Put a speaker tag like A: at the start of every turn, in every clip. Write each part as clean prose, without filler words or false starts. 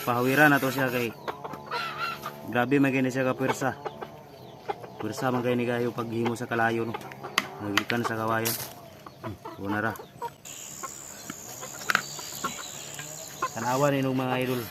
A: Pahawiran na to siya kay grabe magini siya ka pwersa. Pwersa man kay ni kayo paghimo sa kalayo no. Nagikan sa kawayan. Una ra. Tanawan ni mga idol.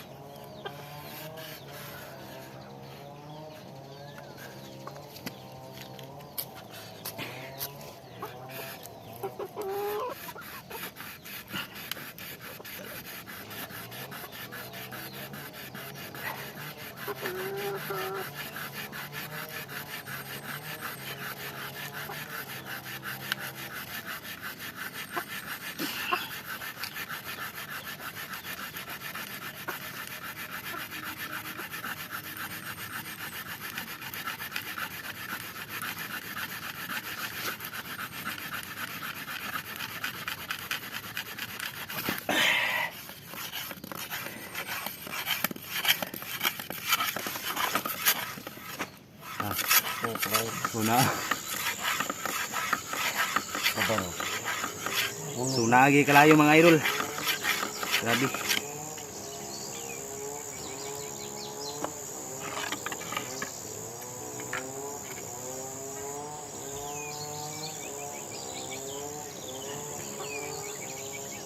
A: Una. Sunagi kalayo mga idol. Grabe.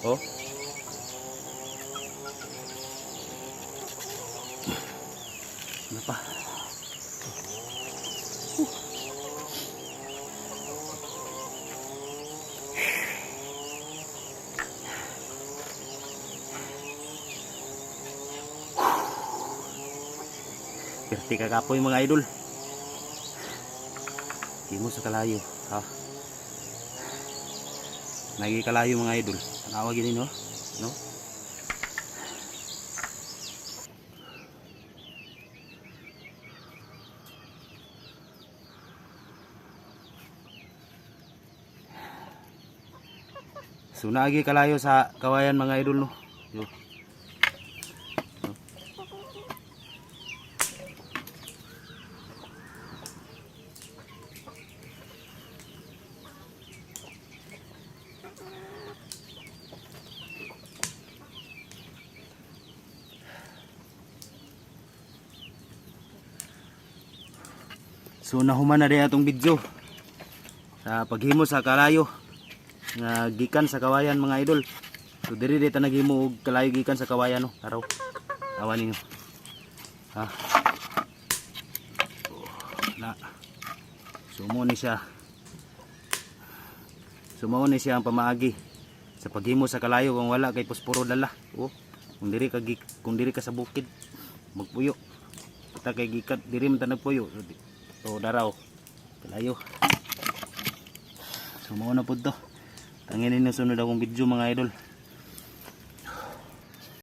A: Oh. Ano pa? Perti kakapoy mga idol. Himo sa kalayo, ha. Nagi kalayo mga idol. Tanawa gini no. No? Sunagi kalayo sa kawayan mga idol no. Yo. So nahuman na rin atong video sa paghimo sa kalayo nga gikan sa kawayan mga idol. So diri dito naghimo og kalayo gikan sa kawayan no. Araw. Awan ninyo. Ha. Na. Sumo ni siya. Sumo ni siya ang pamaagi sa paghimo sa kalayo kung wala kay posporo dala. Oh, kung diri ka sa bukid magpuyo. Kita kay gikat diri man ta nagpuyo. So daraw kalayo. So mao na pud to. Tangin ninyo sunod akong video mga idol.